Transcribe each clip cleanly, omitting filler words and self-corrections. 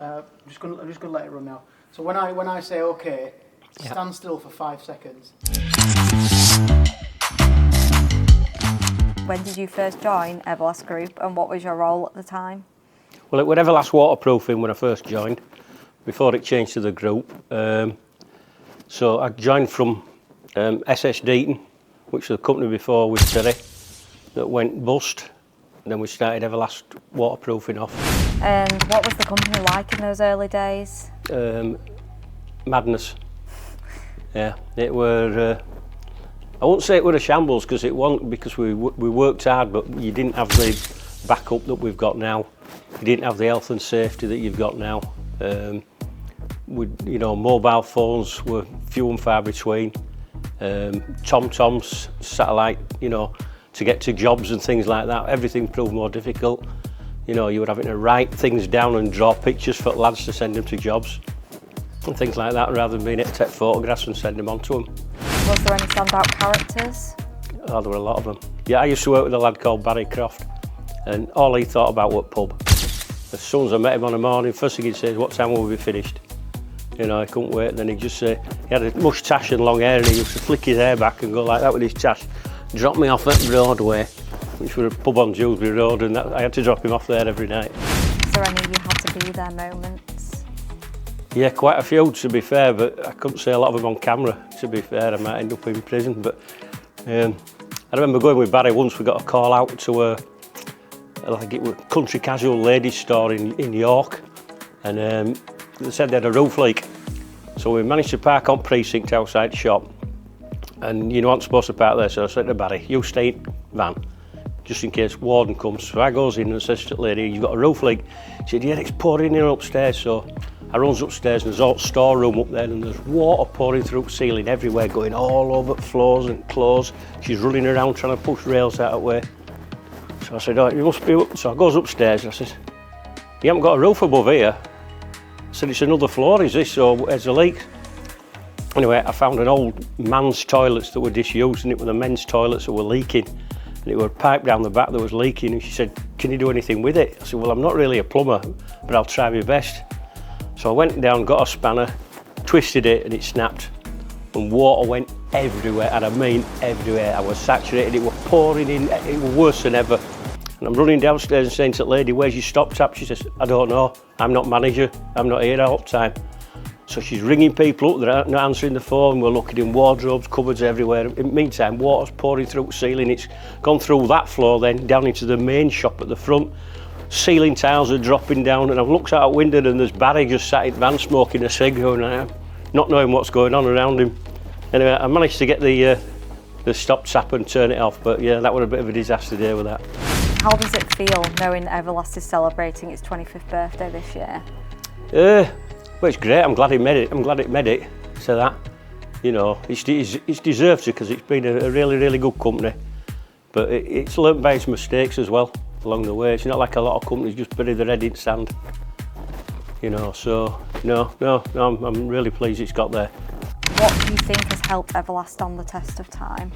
I'm just going to let it run now. So when I say OK, stand still for 5 seconds. When did you first join Everlast Group and what was your role at the time? Well, it was Everlast waterproofing when I first joined, before it changed to the group. So I joined from SS Deaton, which was a company before with Terry, that went bust. And then we started Everlast waterproofing off. And what was the company like in those early days? Madness. Yeah, it were. I won't say it were a shambles because it wasn't, because we worked hard, but you didn't have the backup that we've got now. You didn't have the health and safety that you've got now. Mobile phones were few and far between. Tom-toms, satellite, to get to jobs and things like that. Everything proved more difficult. You were having to write things down and draw pictures for lads to send them to jobs and things like that, rather than being able to take photographs and send them on to them. Was there any standout characters? Oh, there were a lot of them. Yeah, I used to work with a lad called Barry Croft, and all he thought about was pub. As soon as I met him on a morning, first thing he'd say is, "What time will we be finished?" He couldn't wait. And then he'd just say, he had a moustache and long hair, and he used to flick his hair back and go like that with his tash. Drop me off at Broadway, which was a pub on Dewsbury Road, and I had to drop him off there every night. Is there any you had to be there moments? Yeah, quite a few, to be fair, but I couldn't say a lot of them on camera, to be fair. I might end up in prison, but I remember going with Barry once. We got a call out to a country casual ladies store in York, and they said they had a roof leak. So we managed to park on precinct outside the shop, and you weren't supposed to park there, so I said to Barry, "You stay in van, just in case warden comes." So I goes in and says to the lady, "You've got a roof leak?" She said, "Yeah, it's pouring in upstairs." So I runs upstairs, and there's a storeroom up there, and there's water pouring through the ceiling everywhere, going all over floors and clothes. She's running around trying to push rails out of the way. So I said, "Oh, you must be up." So I goes upstairs and I said, "You haven't got a roof above here?" I said, "It's another floor, is this, or where's the leak?" Anyway, I found an old man's toilets that were disused, and it were the men's toilets that were leaking. And it were a pipe down the back that was leaking, and she said, "Can you do anything with it?" I said, "Well, I'm not really a plumber, but I'll try my best." So I went down, got a spanner, twisted it, and it snapped. And water went everywhere, and I mean everywhere. I was saturated, it was pouring in, it was worse than ever. And I'm running downstairs and saying to the lady, "Where's your stop tap?" She says, "I don't know, I'm not manager, I'm not here all the time." So she's ringing people up, they're not answering the phone, we're looking in wardrobes, cupboards everywhere. In the meantime, water's pouring through the ceiling, it's gone through that floor then, down into the main shop at the front. Ceiling tiles are dropping down, and I've looked out a window and there's Barry just sat in the van smoking a cig, not knowing what's going on around him. Anyway, I managed to get the stop tap and turn it off, but yeah, that was a bit of a disaster day with that. How does it feel knowing Everlast is celebrating its 25th birthday this year? Well, it's great. I'm glad it made it. I'm glad it made it to that. It's deserved to, because it's been a really, really good company. But it's learnt by its mistakes as well along the way. It's not like a lot of companies just bury their head in sand. So no, I'm really pleased it's got there. What do you think has helped Everlast stand the test of time?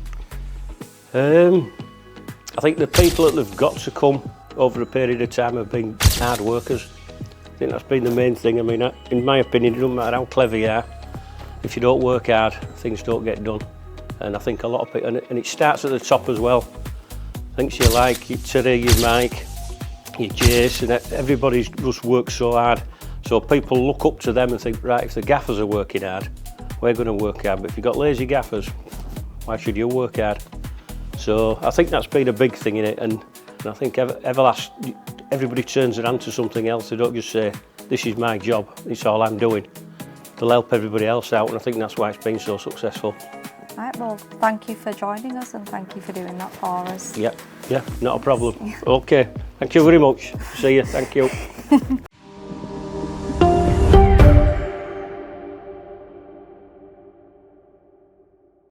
I think the people that have got to come over a period of time have been hard workers. I think that's been the main thing. I mean, in my opinion, it doesn't matter how clever you are. If you don't work hard, things don't get done. And I think a lot of people, and it starts at the top as well. Things you like, your Terry, your Mike, your Jason, everybody's just worked so hard. So people look up to them and think, right, if the gaffers are working hard, we're going to work hard. But if you've got lazy gaffers, why should you work hard? So I think that's been a big thing in it. And I think Everlast, everybody turns their hand to something else. They don't just say, "This is my job, it's all I'm doing." They'll help everybody else out, and I think that's why it's been so successful. Right, well, thank you for joining us, and thank you for doing that for us. Yeah, not a problem. Okay, thank you very much. See you, thank you.